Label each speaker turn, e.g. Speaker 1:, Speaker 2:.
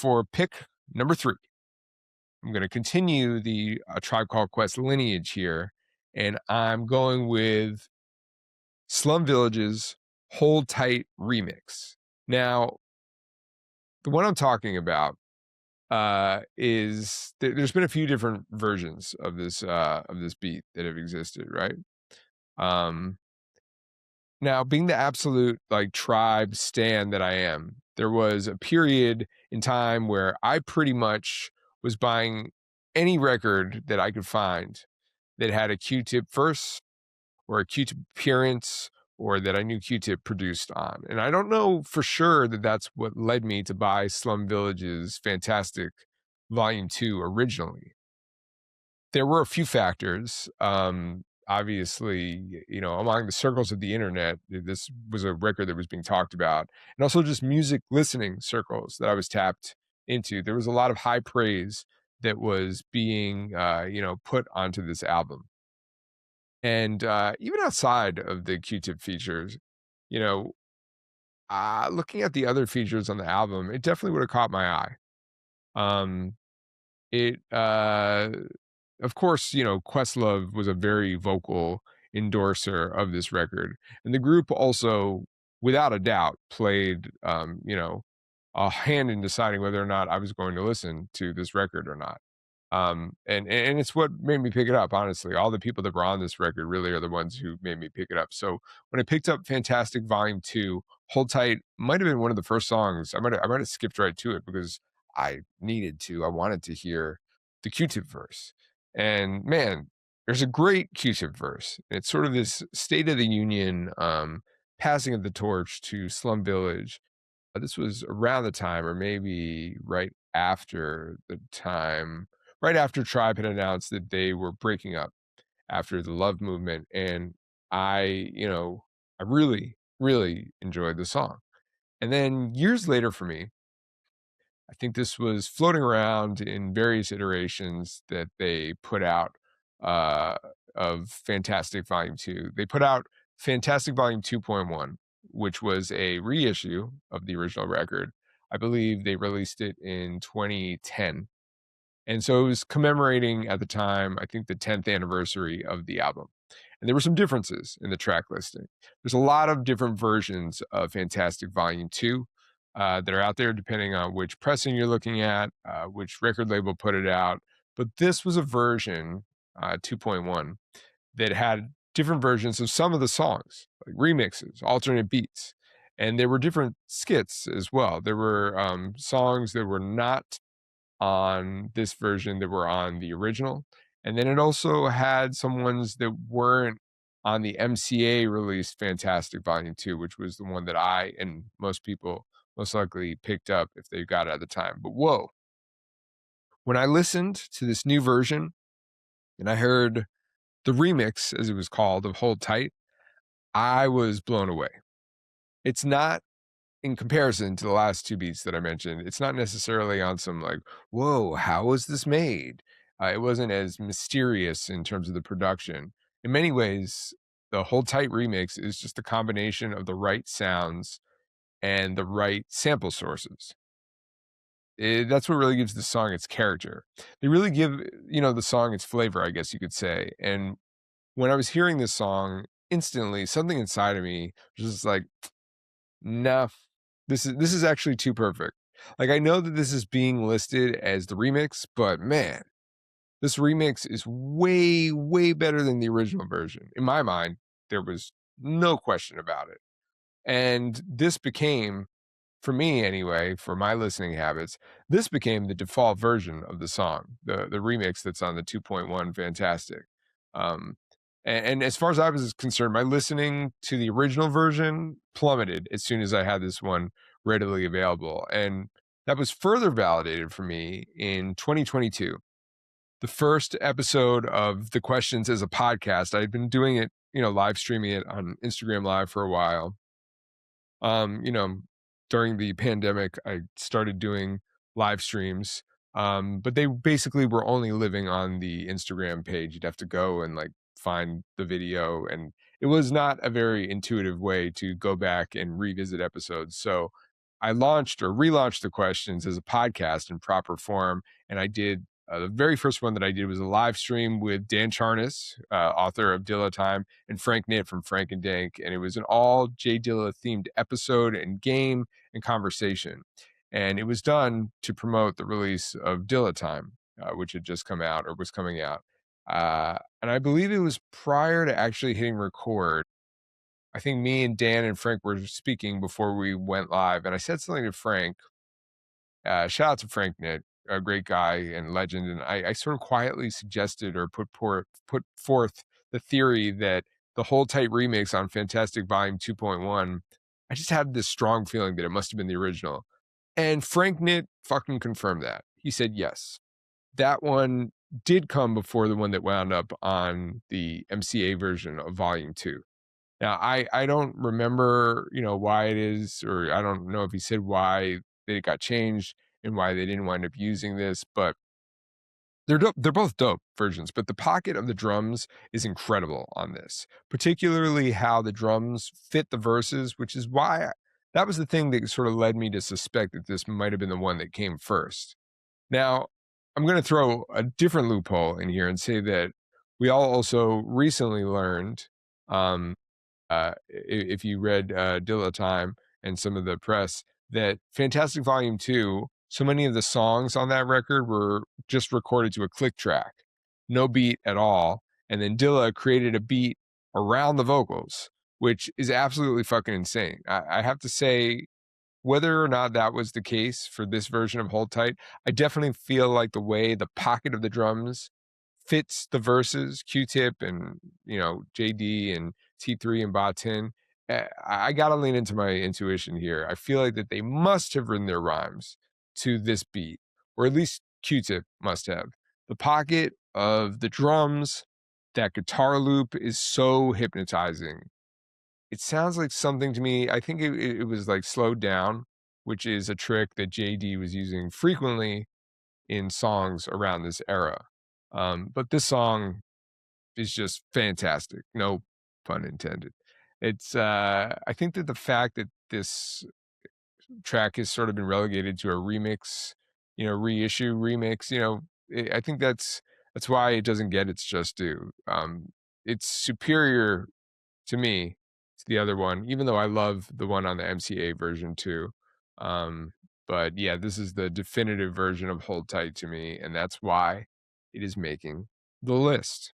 Speaker 1: for pick number 3, I'm going to continue the Tribe Called Quest lineage here, and I'm going with Slum Village's Hold Tight remix. Now, the one I'm talking about is there's been a few different versions of this beat that have existed, right? Um, Now, being the absolute like tribe stan that I am, there was a period in time where I pretty much was buying any record that I could find that had a Q-Tip verse or a Q-Tip appearance or that I knew Q-Tip produced on. And I don't know for sure that that's what led me to buy Slum Village's Fantastic Volume 2 originally. There were a few factors. Obviously, among the circles of the internet, this was a record that was being talked about, and also just music listening circles that I was tapped into. There was a lot of high praise that was being, put onto this album. And even outside of the Q-Tip features, you know, looking at the other features on the album, it definitely would have caught my eye. Um, it Of course, Questlove was a very vocal endorser of this record. And the group also, without a doubt, played, a hand in deciding whether or not I was going to listen to this record or not. And it's what made me pick it up, honestly. All the people that were on this record really are the ones who made me pick it up. So when I picked up Fantastic Volume 2, Hold Tight might have been one of the first songs. I might have skipped right to it because I wanted to hear the Q-Tip verse. And man, there's a great Q-Tip verse. It's sort of this State of the Union passing of the torch to Slum Village. This was around the time, or maybe right after Tribe had announced that they were breaking up after the Love Movement. And I really, really enjoyed the song. And then years later for me, I think this was floating around in various iterations that they put out uh, of Fantastic Volume 2. They put out Fantastic Volume 2.1, which was a reissue of the original record. I believe they released it in 2010. And so it was commemorating at the time, I think, the 10th anniversary of the album. And there were some differences in the track listing. There's a lot of different versions of Fantastic Volume 2 that are out there, depending on which pressing you're looking at, which record label put it out. But this was a version, 2.1, that had different versions of some of the songs, like remixes, alternate beats. And there were different skits as well. There were songs that were not on this version that were on the original. And then it also had some ones that weren't on the MCA released Fantastic Volume 2, which was the one that I and most people most likely picked up if they got it at the time. But whoa, when I listened to this new version and I heard the remix, as it was called, of Hold Tight, I was blown away. It's not in comparison to the last two beats that I mentioned, it's not necessarily on some like, whoa, how was this made? It wasn't as mysterious in terms of the production. In many ways, the Hold Tight remix is just a combination of the right sounds and the right sample sources. That's what really gives the song its character. They really give, the song its flavor, I guess you could say. And when I was hearing this song, instantly something inside of me was just like, no, this is actually too perfect. Like I know that this is being listed as the remix, but man, this remix is way, way better than the original version. In my mind, there was no question about it. And this became, for me anyway, for my listening habits, this became the default version of the song, the remix that's on the 2.1 Fantastic. Um, and as far as I was concerned, my listening to the original version plummeted as soon as I had this one readily available. And that was further validated for me in 2022. The first episode of The Questions as a podcast, I had been doing it, live streaming it on Instagram Live for a while. Um, you know, During the pandemic, I started doing live streams. But they basically were only living on the Instagram page. You'd have to go and like find the video, and it was not a very intuitive way to go back and revisit episodes. So I launched or relaunched the questions as a podcast in proper form, and I did the very first one that I did was a live stream with Dan Charnas, author of Dilla Time, and Frank Nitt from Frank and Dank, and it was an all J Dilla themed episode and game and conversation, and it was done to promote the release of Dilla Time, which had just come out or was coming out, and I believe it was prior to actually hitting record. I think me and Dan and Frank were speaking before we went live, and I said something to Frank. Shout out to Frank Nitt, a great guy and legend. And I sort of quietly suggested or put forth the theory that the Hold Tight remix on Fantastic Volume 2.1, I just had this strong feeling that it must have been the original. And Frank Nitt fucking confirmed that. He said yes. That one did come before the one that wound up on the MCA version of Volume 2. Now, I don't remember, why it is, or I don't know if he said why it got changed and why they didn't wind up using this, but they're dope. They're both dope versions, but the pocket of the drums is incredible on this, particularly how the drums fit the verses, which is why that was the thing that sort of led me to suspect that this might have been the one that came first. Now, I'm going to throw a different loophole in here and say that we all also recently learned, um, if you read Dilla Time and some of the press, that Fantastic Volume 2, so many of the songs on that record were just recorded to a click track, no beat at all. And then Dilla created a beat around the vocals, which is absolutely fucking insane. I have to say, whether or not that was the case for this version of Hold Tight, I definitely feel like the way the pocket of the drums fits the verses, Q-Tip and, JD and T3 and Batin. I gotta lean into my intuition here. I feel like that they must have written their rhymes to this beat, or at least Q-Tip must have. The pocket of the drums, that guitar loop is so hypnotizing. It sounds like something to me. I think it was like slowed down, which is a trick that JD was using frequently in songs around this era. But this song is just fantastic. No pun intended. I think that the fact that this track has sort of been relegated to a remix, reissue remix, I think that's why it doesn't get its just due. It's superior to me to the other one, even though I love the one on the MCA version too. Um, but yeah, this is the definitive version of Hold Tight to me, and that's why it is making the list.